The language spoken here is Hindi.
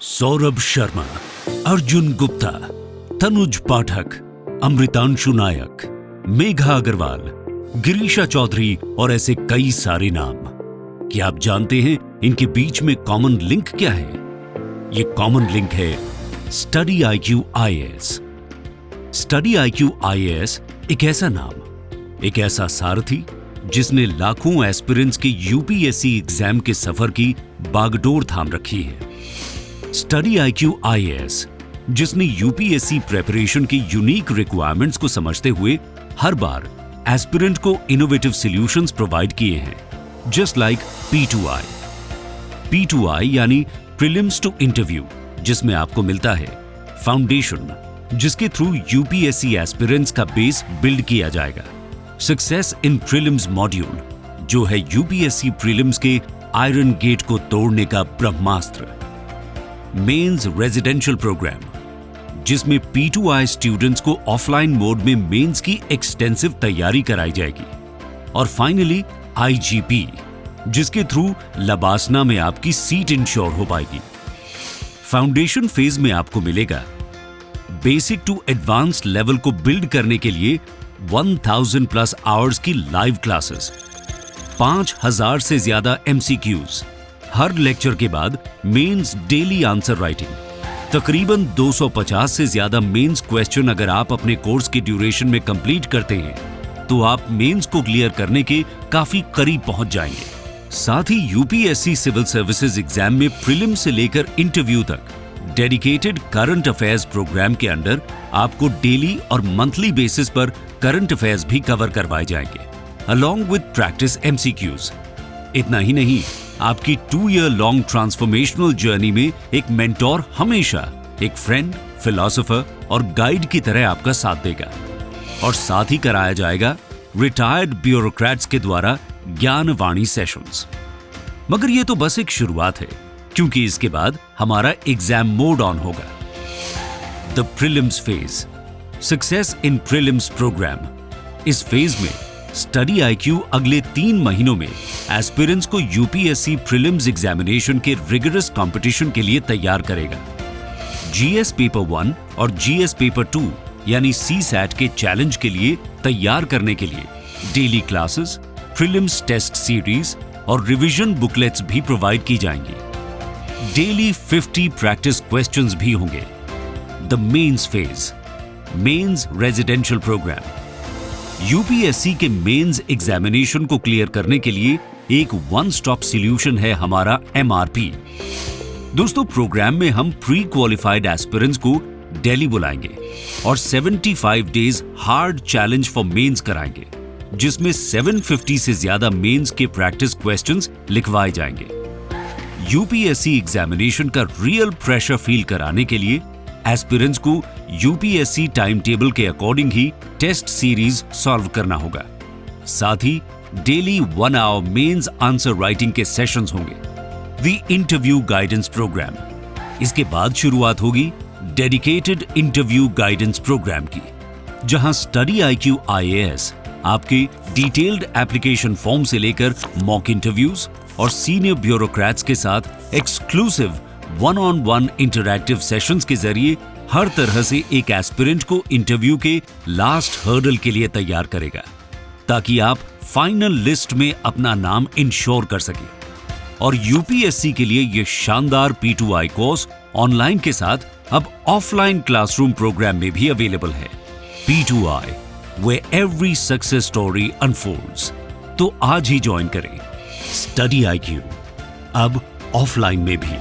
सौरभ शर्मा, अर्जुन गुप्ता, तनुज पाठक, अमृतांशु नायक, मेघा अग्रवाल, गिरीशा चौधरी और ऐसे कई सारे नाम। क्या आप जानते हैं इनके बीच में कॉमन लिंक क्या है? ये कॉमन लिंक है study IQ IAS. Study IQ IAS एक ऐसा नाम, एक ऐसा सारथी जिसने लाखों एस्पिरेंट्स के यूपीएससी एग्जाम के सफर की बागडोर थाम रखी है। स्टडी आईक्यू आईएएस जिसने यूपीएससी प्रिपरेशन की यूनिक रिक्वायरमेंट्स को समझते हुए हर बार एस्पिरेंट को इनोवेटिव सॉल्यूशंस प्रोवाइड किए हैं, जस्ट लाइक P2I। P2I यानी प्रीलिम्स टू इंटरव्यू, जिसमें आपको मिलता है फाउंडेशन, जिसके थ्रू यूपीएससी एस्पिरेंट्स का बेस बिल्ड किया जाएगा। सक्सेस इन प्रीलिम्स मॉड्यूल, जो है यूपीएससी प्रीलिम्स के आयरन गेट को तोड़ने का ब्रह्मास्त्र। मेंस रेजिडेंशियल प्रोग्राम, जिसमें P2I स्टूडेंट्स को ऑफलाइन मोड में मेंस की एक्सटेंसिव तैयारी कराई जाएगी। और फाइनली IGP, जिसके थ्रू लबासना में आपकी सीट इंश्योर हो पाएगी। फाउंडेशन फेज में आपको मिलेगा बेसिक टू एडवांस लेवल को बिल्ड करने के लिए 1000+ आवर्स की लाइव क्लासेस, 5000 से ज्यादा MCQs, हर लेक्चर के बाद मेंस डेली आंसर राइटिंग, तकरीबन 250 से ज्यादा मेंस क्वेश्चन अगर आप अपने कोर्स के ड्यूरेशन में कंप्लीट करते हैं तो आप मेंस को क्लियर करने के काफी करीब पहुंच जाएंगे। साथ ही यूपीएससी सिविल सर्विसेज एग्जाम में प्रीलिम से लेकर इंटरव्यू तक डेडिकेटेड करंट अफेयर्स प्रोग्राम के अंडर आपको डेली और मंथली बेसिस पर करंट अफेयर्स भी कवर करवाए जाएंगे, अलॉन्ग विद प्रैक्टिस MCQs। इतना ही नहीं, आपकी 2 ईयर लॉन्ग ट्रांसफॉर्मेशनल जर्नी में एक मेंटोर हमेशा एक फ्रेंड, फिलोसोफर और गाइड की तरह आपका साथ देगा। और साथ ही कराया जाएगा रिटायर्ड ब्यूरोक्रेट्स के द्वारा ज्ञानवाणी सेशंस। मगर ये तो बस एक शुरुआत है, क्योंकि इसके बाद हमारा एग्जाम मोड ऑन होगा। The prelims phase, success in prelims program. इस फेज में स्टडी आईक्यू अगले 3 महीनों में एस्पिरेंट्स को यूपीएससी प्रीलिम्स एग्जामिनेशन के रिगरस कंपटीशन के लिए तैयार करेगा। जीएस पेपर 1 और जीएस पेपर 2 यानी CSAT के चैलेंज के लिए तैयार करने के लिए daily classes, prelims test series और रिवीजन बुकलेट्स भी प्रोवाइड की जाएंगी। डेली 50 प्रैक्टिस क्वेश्चंस भी होंगे। The mains phase, mains residential program. UPSC के मेंस एग्जामिनेशन को क्लियर करने के लिए एक वन स्टॉप सॉल्यूशन है हमारा MRP। दोस्तों, प्रोग्राम में हम प्री क्वालिफाइड एस्पिरेंट्स को दिल्ली बुलाएंगे और 75 days hard challenge for mains कराएंगे, जिसमें 750 से ज्यादा मेंस के प्रैक्टिस क्वेश्चंस लिखवाए जाएंगे। यूपीएससी एग्जामिनेशन का रियल प्रेशर फील कराने के लिए एस्पिरेंट्स को यूपीएससी टाइम टेबल के अकॉर्डिंग ही टेस्ट सीरीज सॉल्व करना होगा। साथ ही daily 1 hour mains answer writing के सेशंस होंगे। द इंटरव्यू गाइडेंस प्रोग्राम, इसके बाद शुरुआत होगी डेडिकेटेड इंटरव्यू गाइडेंस प्रोग्राम की, जहां स्टडी आईक्यू आईएएस आपके डिटेल्ड एप्लीकेशन फॉर्म से लेकर मॉक इंटरव्यूज और सीनियर ब्यूरोक्रेट्स के साथ एक्सक्लूसिव 1-on-1 इंटरैक्टिव सेशंस के जरिए हर तरह से एक एस्पिरेंट को इंटरव्यू के लास्ट हर्डल के लिए तैयार करेगा, ताकि आप फाइनल लिस्ट में अपना नाम इंश्योर कर सकें। और यूपीएससी के लिए यह शानदार P2I कोर्स ऑनलाइन के साथ अब ऑफलाइन क्लासरूम प्रोग्राम में भी अवेलेबल है। P2I, where every success story unfolds। तो आज ही ज्वाइन करें स्टडी आईक्यू, अब ऑफलाइन में भी।